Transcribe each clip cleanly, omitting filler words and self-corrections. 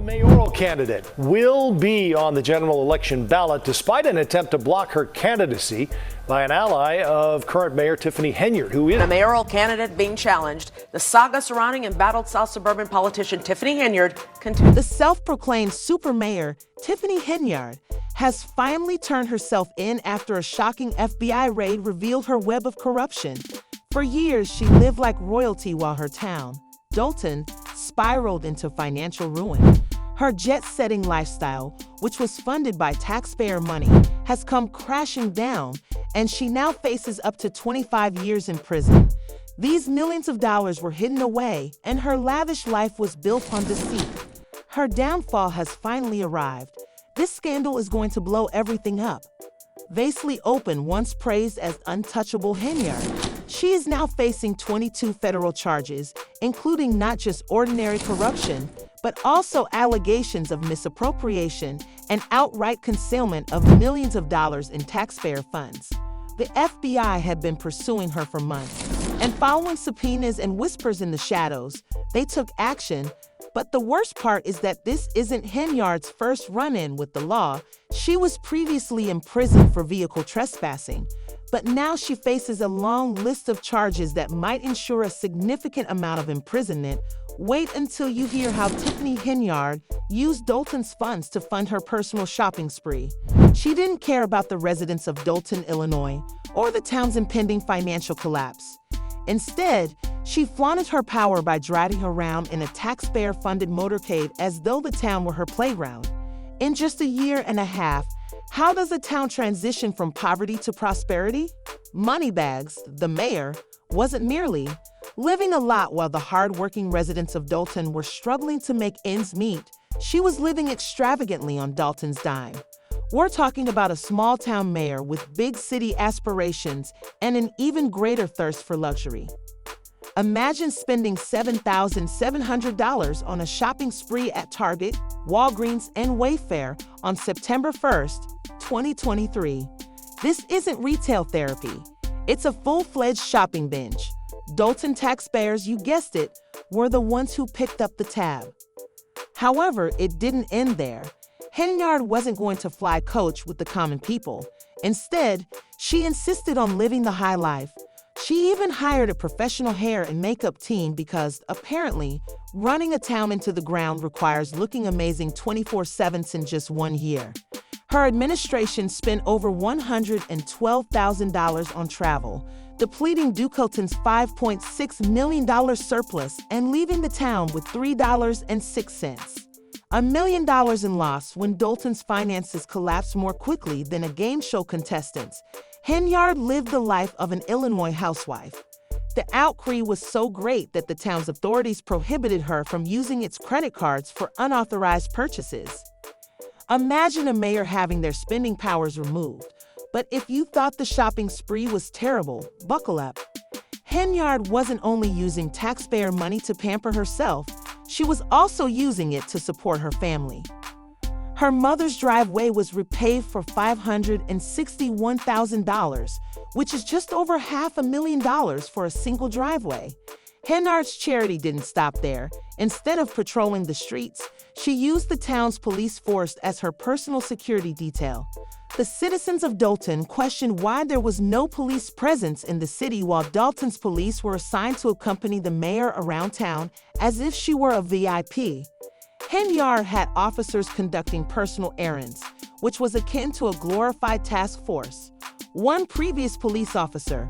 Mayoral candidate will be on the general election ballot despite an attempt to block her candidacy by an ally of current Mayor Tiffany Henyard, who is a mayoral candidate being challenged. The saga surrounding embattled South suburban politician Tiffany Henyard continues. The self-proclaimed super mayor, Tiffany Henyard, has finally turned herself in after a shocking FBI raid revealed her web of corruption. For years, she lived like royalty while her town, Dolton, spiraled into financial ruin. Her jet-setting lifestyle, which was funded by taxpayer money, has come crashing down, and she now faces up to 25 years in prison. These millions of dollars were hidden away, and her lavish life was built on deceit. Her downfall has finally arrived. This scandal is going to blow everything up. Vasily Open, once praised as untouchable Henyard, she is now facing 22 federal charges, including not just ordinary corruption, but also allegations of misappropriation and outright concealment of millions of dollars in taxpayer funds. The FBI had been pursuing her for months, and following subpoenas and whispers in the shadows, they took action. But the worst part is that this isn't Henyard's first run-in with the law. She was previously imprisoned for vehicle trespassing, but now she faces a long list of charges that might ensure a significant amount of imprisonment. Wait until you hear how Tiffany Henyard used Dolton's funds to fund her personal shopping spree. She didn't care about the residents of Dolton, Illinois, or the town's impending financial collapse. Instead, she flaunted her power by driving around in a taxpayer-funded motorcade as though the town were her playground. In just a year and a half, how does a town transition from poverty to prosperity? Moneybags, the mayor, wasn't merely living a lot while the hard-working residents of Dolton were struggling to make ends meet. She was living extravagantly on Dolton's dime. We're talking about a small-town mayor with big city aspirations and an even greater thirst for luxury. Imagine spending $7,700 on a shopping spree at Target, Walgreens, and Wayfair on September 1st, 2023. This isn't retail therapy. It's a full-fledged shopping binge. Dolton taxpayers, you guessed it, were the ones who picked up the tab. However, it didn't end there. Henyard wasn't going to fly coach with the common people. Instead, she insisted on living the high life. She even hired a professional hair and makeup team because, apparently, running a town into the ground requires looking amazing 24/7 in just 1 year. Her administration spent over $112,000 on travel, depleting Dolton's $5.6 million surplus and leaving the town with $3.06. $1 million in loss when Dolton's finances collapsed more quickly than a game show contestant's. Henyard lived the life of an Illinois housewife. The outcry was so great that the town's authorities prohibited her from using its credit cards for unauthorized purchases. Imagine a mayor having their spending powers removed. But if you thought the shopping spree was terrible, buckle up. Henyard wasn't only using taxpayer money to pamper herself, she was also using it to support her family. Her mother's driveway was repaved for $561,000, which is just over $500,000 for a single driveway. Henyard's charity didn't stop there. Instead of patrolling the streets, she used the town's police force as her personal security detail. The citizens of Dolton questioned why there was no police presence in the city while Dolton's police were assigned to accompany the mayor around town as if she were a VIP. Henyard had officers conducting personal errands, which was akin to a glorified task force. One previous police officer,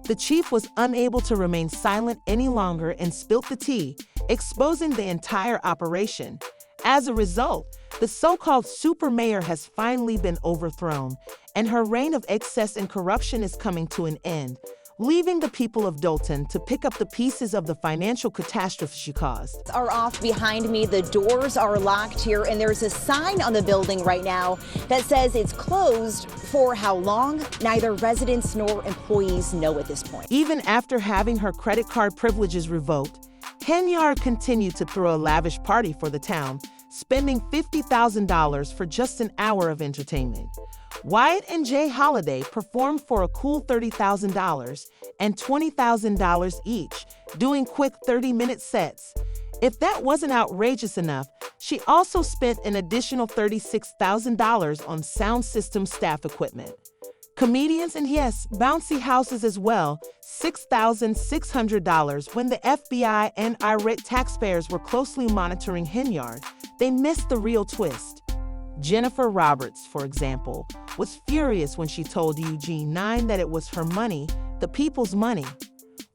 the chief, was unable to remain silent any longer and spilt the tea, exposing the entire operation. As a result, the so-called super mayor has finally been overthrown, and her reign of excess and corruption is coming to an end, leaving the people of Dolton to pick up the pieces of the financial catastrophe she caused. Are off behind me. The doors are locked here, and there's a sign on the building right now that says it's closed. For how long? Neither residents nor employees know at this point. Even after having her credit card privileges revoked, Henyard continued to throw a lavish party for the town, spending $50,000 for just an hour of entertainment. Wyatt and Jay Holiday performed for a cool $30,000 and $20,000 each, doing quick 30-minute sets. If that wasn't outrageous enough, she also spent an additional $36,000 on sound system staff equipment. Comedians and yes, bouncy houses as well, $6,600 when the FBI and irate taxpayers were closely monitoring Henyard. They missed the real twist. Jennifer Roberts, for example, was furious when she told Eugene 9 that it was her money, the people's money.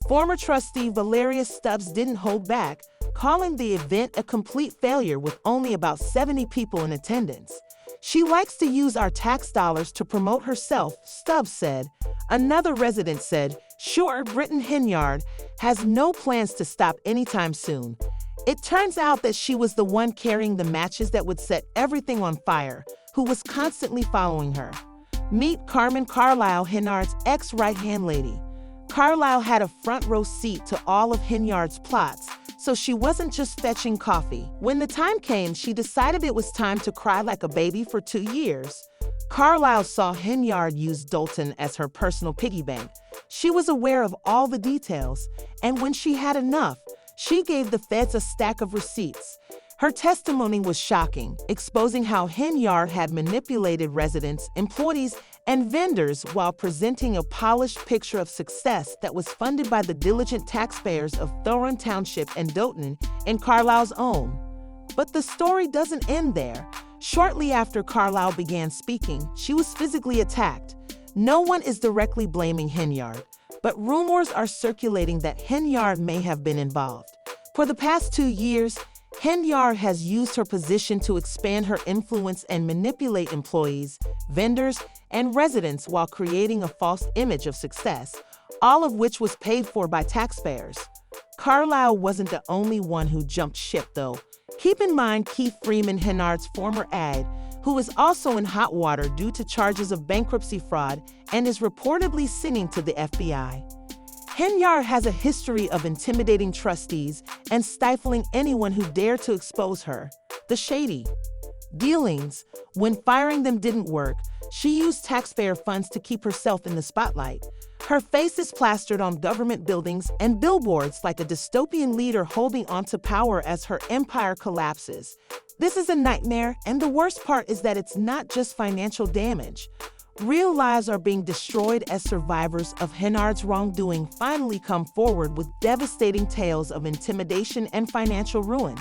Former trustee Valeria Stubbs didn't hold back, calling the event a complete failure with only about 70 people in attendance. She likes to use our tax dollars to promote herself, Stubbs said. Another resident said, sure, Britton Henyard has no plans to stop anytime soon. It turns out that she was the one carrying the matches that would set everything on fire, who was constantly following her. Meet Carmen Carlisle, Henyard's ex-right-hand lady. Carlisle had a front row seat to all of Henyard's plots, so she wasn't just fetching coffee. When the time came, she decided it was time to cry like a baby for 2 years. Carlisle saw Henyard use Dolton as her personal piggy bank. She was aware of all the details, and when she had enough, she gave the feds a stack of receipts. Her testimony was shocking, exposing how Henyard had manipulated residents, employees, and vendors while presenting a polished picture of success that was funded by the diligent taxpayers of Thorne Township and Dolton in Carlisle's own. But the story doesn't end there. Shortly after Carlisle began speaking, she was physically attacked. No one is directly blaming Henyard, but rumors are circulating that Henyard may have been involved. For the past 2 years, Henyard has used her position to expand her influence and manipulate employees, vendors, and residents while creating a false image of success, all of which was paid for by taxpayers. Carlisle wasn't the only one who jumped ship, though. Keep in mind Keith Freeman, Henyard's former aide, who is also in hot water due to charges of bankruptcy fraud and is reportedly sitting to the FBI. Henyard has a history of intimidating trustees and stifling anyone who dared to expose her. The shady dealings, when firing them didn't work, she used taxpayer funds to keep herself in the spotlight. Her face is plastered on government buildings and billboards like a dystopian leader holding onto power as her empire collapses. This is a nightmare, and the worst part is that it's not just financial damage. Real lives are being destroyed as survivors of Henyard's wrongdoing finally come forward with devastating tales of intimidation and financial ruin.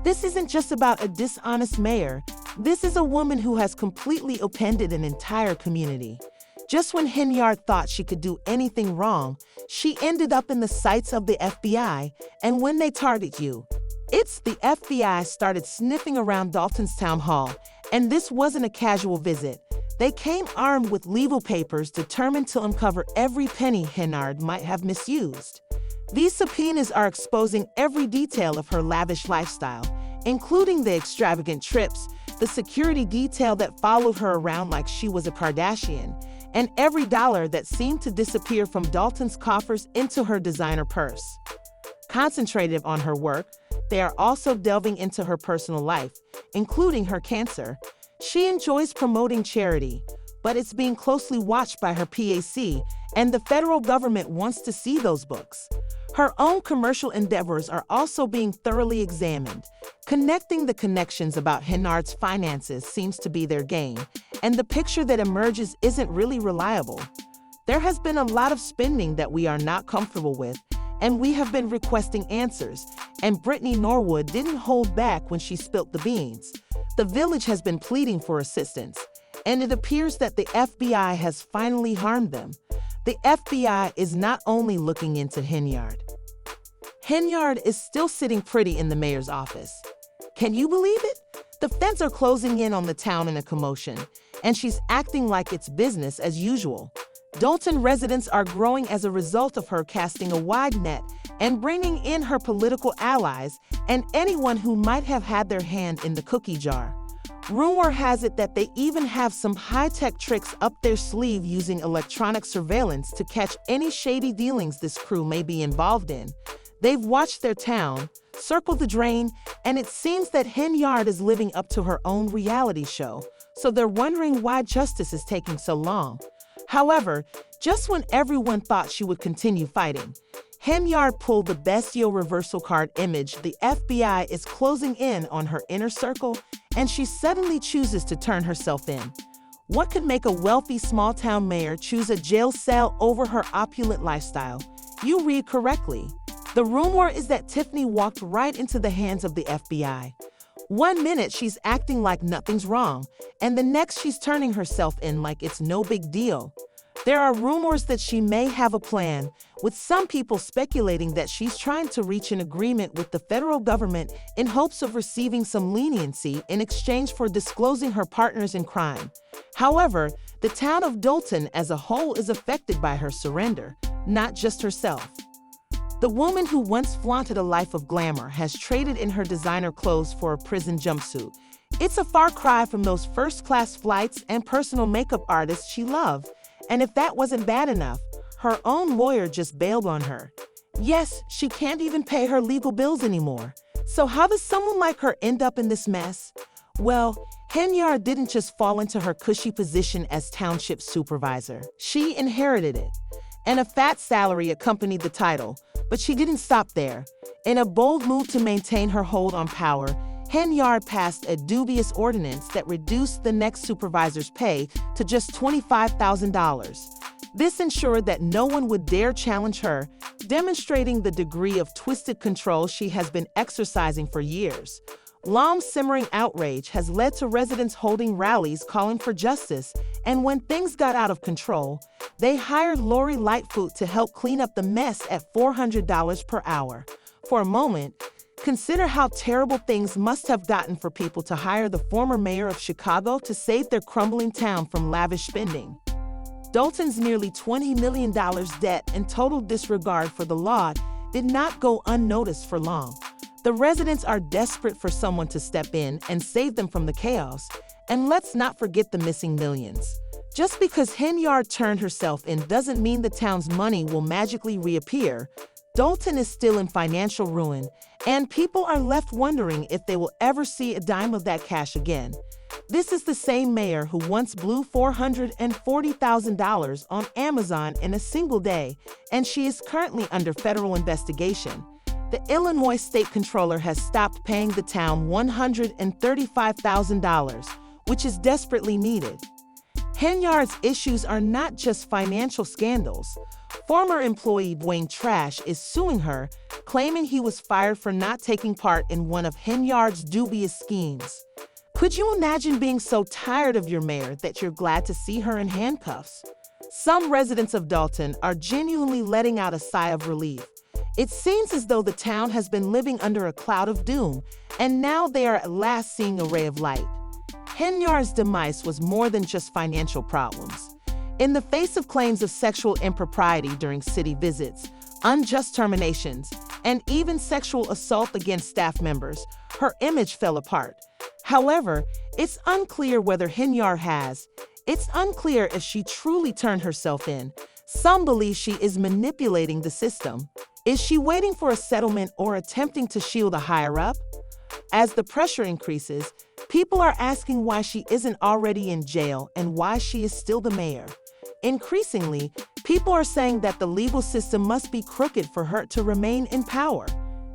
This isn't just about a dishonest mayor. This is a woman who has completely upended an entire community. Just when Henyard thought she could do anything wrong, she ended up in the sights of the FBI, and when they target you, it's the FBI started sniffing around Dolton's town hall, and this wasn't a casual visit. They came armed with legal papers determined to uncover every penny Henyard might have misused. These subpoenas are exposing every detail of her lavish lifestyle, including the extravagant trips, the security detail that followed her around like she was a Kardashian, and every dollar that seemed to disappear from Dolton's coffers into her designer purse. Concentrated on her work, they are also delving into her personal life, including her cancer. She enjoys promoting charity, but it's being closely watched by her PAC, and the federal government wants to see those books. Her own commercial endeavors are also being thoroughly examined. Connecting the connections about Henyard's finances seems to be their game, and the picture that emerges isn't really reliable. There has been a lot of spending that we are not comfortable with, and we have been requesting answers, and Brittany Norwood didn't hold back when she spilt the beans. The village has been pleading for assistance, and it appears that the FBI has finally harmed them. The FBI is not only looking into Henyard. Henyard is still sitting pretty in the mayor's office. Can you believe it? The feds are closing in on the town in a commotion, and she's acting like it's business as usual. Dolton residents are growing as a result of her casting a wide net and bringing in her political allies and anyone who might have had their hand in the cookie jar. Rumor has it that they even have some high-tech tricks up their sleeve using electronic surveillance to catch any shady dealings this crew may be involved in. They've watched their town, circle the drain, and it seems that Henyard is living up to her own reality show, so they're wondering why justice is taking so long. However, just when everyone thought she would continue fighting, Henyard pulled the bestial reversal card image. The FBI is closing in on her inner circle, and she suddenly chooses to turn herself in. What could make a wealthy small-town mayor choose a jail cell over her opulent lifestyle? You read correctly. The rumor is that Tiffany walked right into the hands of the FBI. 1 minute she's acting like nothing's wrong, and the next she's turning herself in like it's no big deal. There are rumors that she may have a plan, with some people speculating that she's trying to reach an agreement with the federal government in hopes of receiving some leniency in exchange for disclosing her partners in crime. However, the town of Dolton as a whole is affected by her surrender, not just herself. The woman who once flaunted a life of glamour has traded in her designer clothes for a prison jumpsuit. It's a far cry from those first-class flights and personal makeup artists she loved. And if that wasn't bad enough, her own lawyer just bailed on her. Yes, she can't even pay her legal bills anymore. So how does someone like her end up in this mess? Well, Henyard didn't just fall into her cushy position as township supervisor. She inherited it. And a fat salary accompanied the title. But she didn't stop there. In a bold move to maintain her hold on power, Henyard passed a dubious ordinance that reduced the next supervisor's pay to just $25,000. This ensured that no one would dare challenge her, demonstrating the degree of twisted control she has been exercising for years. Long-simmering outrage has led to residents holding rallies calling for justice, and when things got out of control, they hired Lori Lightfoot to help clean up the mess at $400 per hour. For a moment, consider how terrible things must have gotten for people to hire the former mayor of Chicago to save their crumbling town from lavish spending. Dolton's nearly $20 million debt and total disregard for the law did not go unnoticed for long. The residents are desperate for someone to step in and save them from the chaos. And let's not forget the missing millions. Just because Henyard turned herself in doesn't mean the town's money will magically reappear. Dolton is still in financial ruin, and people are left wondering if they will ever see a dime of that cash again. This is the same mayor who once blew $440,000 on Amazon in a single day, and she is currently under federal investigation. The Illinois state controller has stopped paying the town $135,000, which is desperately needed. Henyard's issues are not just financial scandals. Former employee Dwayne Trash is suing her, claiming he was fired for not taking part in one of Henyard's dubious schemes. Could you imagine being so tired of your mayor that you're glad to see her in handcuffs? Some residents of Dolton are genuinely letting out a sigh of relief. It seems as though the town has been living under a cloud of doom, and now they are at last seeing a ray of light. Henyard's demise was more than just financial problems. In the face of claims of sexual impropriety during city visits, unjust terminations, and even sexual assault against staff members, her image fell apart. However, it's unclear whether Henyard has. It's unclear if she truly turned herself in. Some believe she is manipulating the system. Is she waiting for a settlement or attempting to shield a higher-up? As the pressure increases, people are asking why she isn't already in jail and why she is still the mayor. Increasingly, people are saying that the legal system must be crooked for her to remain in power.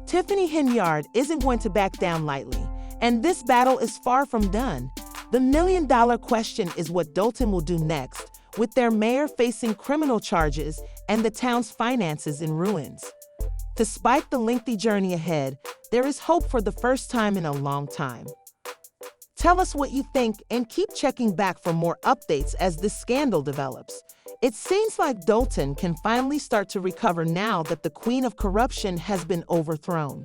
Tiffany Henyard isn't going to back down lightly, and this battle is far from done. The million-dollar question is what Dolton will do next, with their mayor facing criminal charges and the town's finances in ruins. Despite the lengthy journey ahead, there is hope for the first time in a long time. Tell us what you think and keep checking back for more updates as this scandal develops. It seems like Dolton can finally start to recover now that the queen of corruption has been overthrown.